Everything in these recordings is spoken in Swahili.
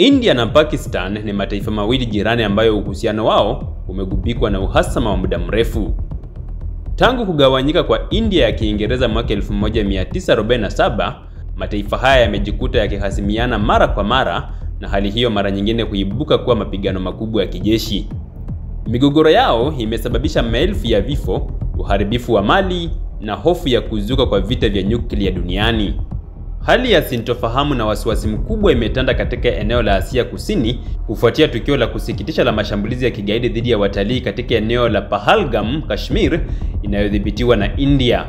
India na Pakistan ni mataifa mawili jirani ambayo uhusiano wao umegubikwa na uhasama wa muda mrefu. Tangu kugawanyika kwa India ya Kiingereza mwaka 1947, mataifa haya yamejikuta yakihasimiana mara kwa mara, na hali hiyo mara nyingine huibuka kuwa mapigano makubwa ya kijeshi. Migogoro yao imesababisha maelfu ya vifo, uharibifu wa mali na hofu ya kuzuka kwa vita vya nyuklia duniani. Hali ya sintofahamu na wasiwasi mkubwa imetanda katika eneo la Asia Kusini kufuatia tukio la kusikitisha la mashambulizi ya kigaidi dhidi ya watalii katika eneo la Pahalgam, Kashmir, inayodhibitiwa na India.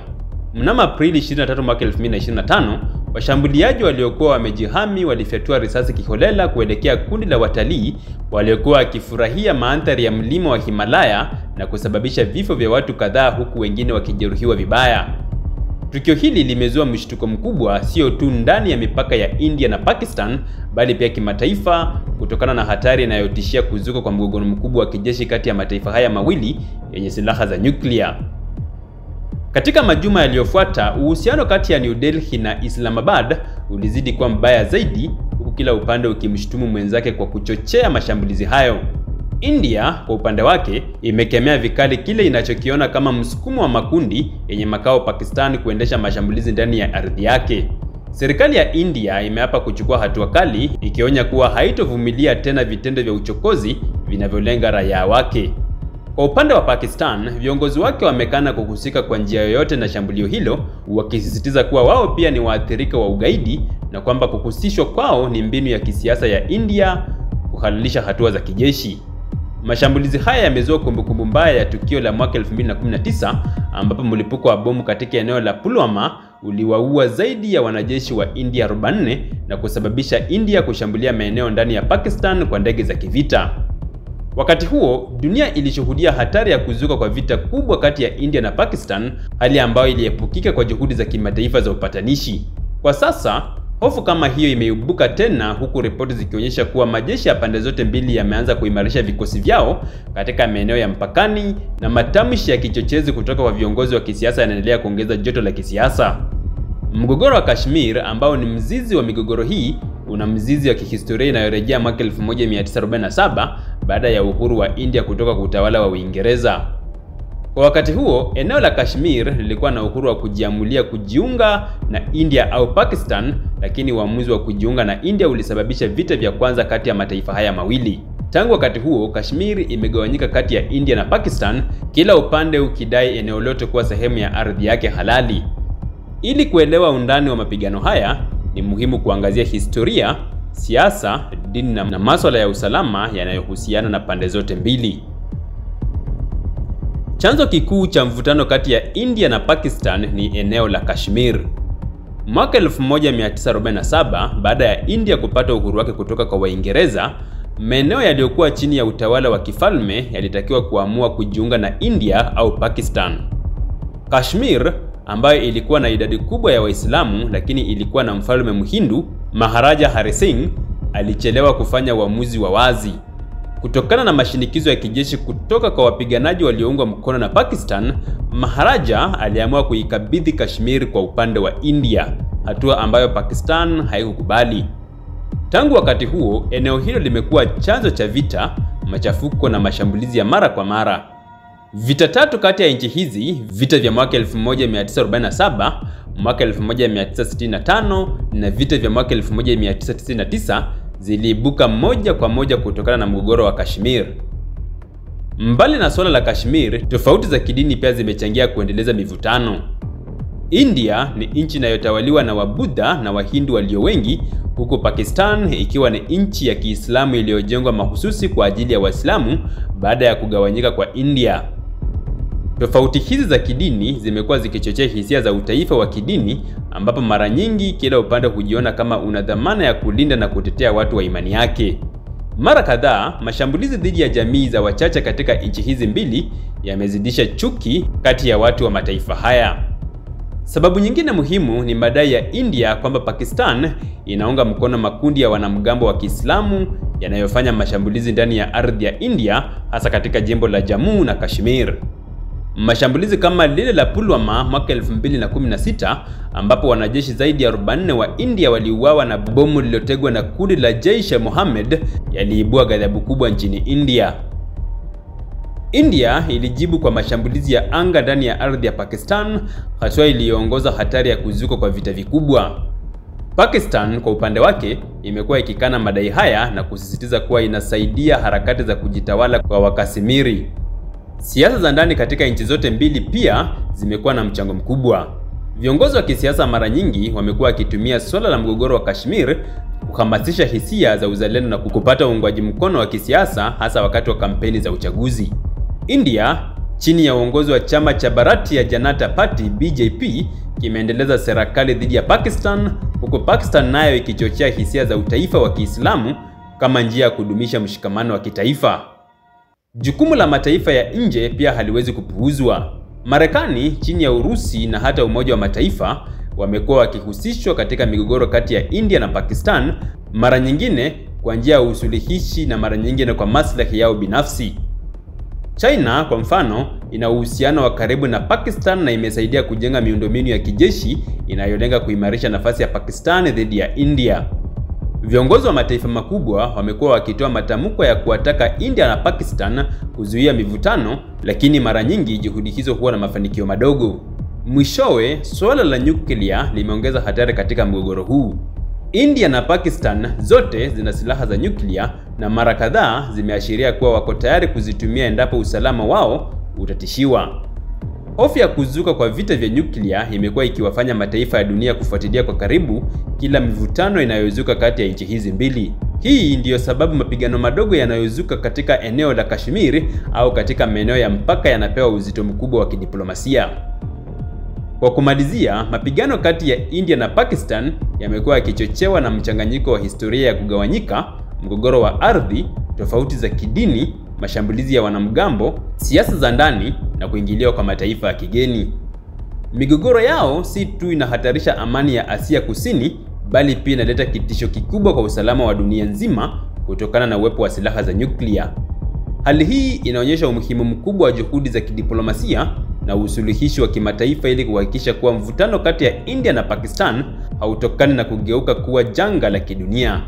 Mnamo Aprili 23 mwaka 2025, washambuliaji waliokuwa wamejihami walifyatua risasi kiholela kuelekea kundi la watalii waliokuwa wakifurahia mandhari ya mlima wa Himalaya na kusababisha vifo vya watu kadhaa, huku wengine wakijeruhiwa vibaya. Tukio hili limezua mshtuko mkubwa sio tu ndani ya mipaka ya India na Pakistan, bali pia kimataifa, kutokana na hatari inayotishia kuzuka kwa mgogoro mkubwa wa kijeshi kati ya mataifa haya mawili yenye silaha za nyuklia. Katika majuma yaliyofuata, uhusiano kati ya New Delhi na Islamabad ulizidi kuwa mbaya zaidi, huku kila upande ukimshutumu mwenzake kwa kuchochea mashambulizi hayo. India kwa upande wake imekemea vikali kile inachokiona kama msukumo wa makundi yenye makao Pakistan kuendesha mashambulizi ndani ya ardhi yake. Serikali ya India imeapa kuchukua hatua kali, ikionya kuwa haitovumilia tena vitendo vya uchokozi vinavyolenga raia wake. Kwa upande wa Pakistan, viongozi wake wamekana kuhusika kwa njia yoyote na shambulio hilo, wakisisitiza kuwa wao pia ni waathirika wa ugaidi na kwamba kuhusishwa kwao ni mbinu ya kisiasa ya India kuhalalisha hatua za kijeshi. Mashambulizi haya yamezua kumbukumbu mbaya ya tukio la mwaka 2019 ambapo mlipuko wa bomu katika eneo la Pulwama uliwaua zaidi ya wanajeshi wa India 44 na kusababisha India kushambulia maeneo ndani ya Pakistan kwa ndege za kivita. Wakati huo, dunia ilishuhudia hatari ya kuzuka kwa vita kubwa kati ya India na Pakistan, hali ambayo iliepukika kwa juhudi za kimataifa za upatanishi. Kwa sasa, hofu kama hiyo imeibuka tena, huku ripoti zikionyesha kuwa majeshi ya pande zote mbili yameanza kuimarisha vikosi vyao katika maeneo ya mpakani, na matamshi ya kichochezi kutoka kwa viongozi wa kisiasa yanaendelea kuongeza joto la kisiasa. Mgogoro wa Kashmir, ambao ni mzizi wa migogoro hii, una mzizi wa kihistoria inayorejea mwaka 1947 baada ya uhuru wa India kutoka kwa utawala wa Uingereza. Kwa wakati huo, eneo la Kashmir lilikuwa na uhuru wa kujiamulia kujiunga na India au Pakistan, lakini uamuzi wa kujiunga na India ulisababisha vita vya kwanza kati ya mataifa haya mawili. Tangu wakati huo, Kashmir imegawanyika kati ya India na Pakistan, kila upande ukidai eneo lote kuwa sehemu ya ardhi yake halali. Ili kuelewa undani wa mapigano haya, ni muhimu kuangazia historia, siasa, dini na masuala ya usalama yanayohusiana na pande zote mbili. Chanzo kikuu cha mvutano kati ya India na Pakistan ni eneo la Kashmir. Mwaka 1947, baada ya India kupata uhuru wake kutoka kwa Waingereza, maeneo yaliyokuwa chini ya utawala wa kifalme yalitakiwa kuamua kujiunga na India au Pakistan. Kashmir, ambayo ilikuwa na idadi kubwa ya Waislamu lakini ilikuwa na mfalme Mhindu, Maharaja Hari Singh, alichelewa kufanya uamuzi wa wazi. Kutokana na mashinikizo ya kijeshi kutoka kwa wapiganaji walioungwa mkono na Pakistan, Maharaja aliamua kuikabidhi Kashmir kwa upande wa India, hatua ambayo Pakistan haikukubali. Tangu wakati huo, eneo hilo limekuwa chanzo cha vita, machafuko na mashambulizi ya mara kwa mara. Vita tatu kati ya nchi hizi, vita vya mwaka 1947, mwaka 1965 na vita vya mwaka 1999 ziliibuka moja kwa moja kutokana na mgogoro wa Kashmir. Mbali na swala la Kashmir, tofauti za kidini pia zimechangia kuendeleza mivutano. India ni nchi inayotawaliwa na Wabudha na Wahindu walio wengi, huku Pakistan ikiwa ni nchi ya Kiislamu iliyojengwa mahususi kwa ajili ya Waislamu baada ya kugawanyika kwa India. Tofauti hizi za kidini zimekuwa zikichochea hisia za utaifa wa kidini, ambapo mara nyingi kila upande hujiona kama una dhamana ya kulinda na kutetea watu wa imani yake. Mara kadhaa, mashambulizi dhidi ya jamii za wachache katika nchi hizi mbili yamezidisha chuki kati ya watu wa mataifa haya. Sababu nyingine muhimu ni madai ya India kwamba Pakistan inaunga mkono makundi ya wanamgambo wa Kiislamu yanayofanya mashambulizi ndani ya ardhi ya India, hasa katika jimbo la Jammu na Kashmir. Mashambulizi kama lile la Pulwama mwaka 2016 ambapo wanajeshi zaidi ya 40 wa India waliuawa na bomu lililotegwa na kundi la Jaish-e-Mohammed yaliibua ghadhabu kubwa nchini India. India ilijibu kwa mashambulizi ya anga ndani ya ardhi ya Pakistan, hatua iliyoongoza hatari ya kuzuka kwa vita vikubwa. Pakistan kwa upande wake imekuwa ikikana madai haya na kusisitiza kuwa inasaidia harakati za kujitawala kwa Wakasimiri. Siasa za ndani katika nchi zote mbili pia zimekuwa na mchango mkubwa. Viongozi wa kisiasa mara nyingi wamekuwa wakitumia suala la mgogoro wa Kashmir kuhamasisha hisia za uzalendo na kupata uungwaji mkono wa kisiasa, hasa wakati wa kampeni za uchaguzi. India chini ya uongozi wa chama cha Bharatiya Janata Party BJP kimeendeleza serikali dhidi ya Pakistan, huku Pakistan nayo ikichochea hisia za utaifa wa Kiislamu kama njia ya kudumisha mshikamano wa kitaifa. Jukumu la mataifa ya nje pia haliwezi kupuuzwa. Marekani chini ya Urusi na hata Umoja wa Mataifa wamekuwa wakihusishwa katika migogoro kati ya India na Pakistan, mara nyingine kwa njia ya usuluhishi na mara nyingine kwa maslahi yao binafsi. China kwa mfano ina uhusiano wa karibu na Pakistan na imesaidia kujenga miundombinu ya kijeshi inayolenga kuimarisha nafasi ya Pakistan dhidi ya India. Viongozi wa mataifa makubwa wamekuwa wakitoa matamko ya kuwataka India na Pakistan kuzuia mivutano, lakini mara nyingi juhudi hizo huwa na mafanikio madogo. Mwishowe, suala la nyuklia limeongeza hatari katika mgogoro huu. India na Pakistan zote zina silaha za nyuklia na mara kadhaa zimeashiria kuwa wako tayari kuzitumia endapo usalama wao utatishiwa. Hofu ya kuzuka kwa vita vya nyuklia imekuwa ikiwafanya mataifa ya dunia kufuatilia kwa karibu kila mivutano inayozuka kati ya nchi hizi mbili. Hii ndiyo sababu mapigano madogo yanayozuka katika eneo la Kashmir au katika maeneo ya mpaka yanapewa uzito mkubwa wa kidiplomasia. Kwa kumalizia, mapigano kati ya India na Pakistan yamekuwa yakichochewa na mchanganyiko wa historia ya kugawanyika, mgogoro wa ardhi, tofauti za kidini, mashambulizi ya wanamgambo, siasa za ndani na kuingiliwa kwa mataifa ya kigeni. Migogoro yao si tu inahatarisha amani ya Asia Kusini, bali pia inaleta kitisho kikubwa kwa usalama wa dunia nzima kutokana na uwepo wa silaha za nyuklia. Hali hii inaonyesha umuhimu mkubwa wa juhudi za kidiplomasia na usuluhishi wa kimataifa ili kuhakikisha kuwa mvutano kati ya India na Pakistan hautokani na kugeuka kuwa janga la kidunia.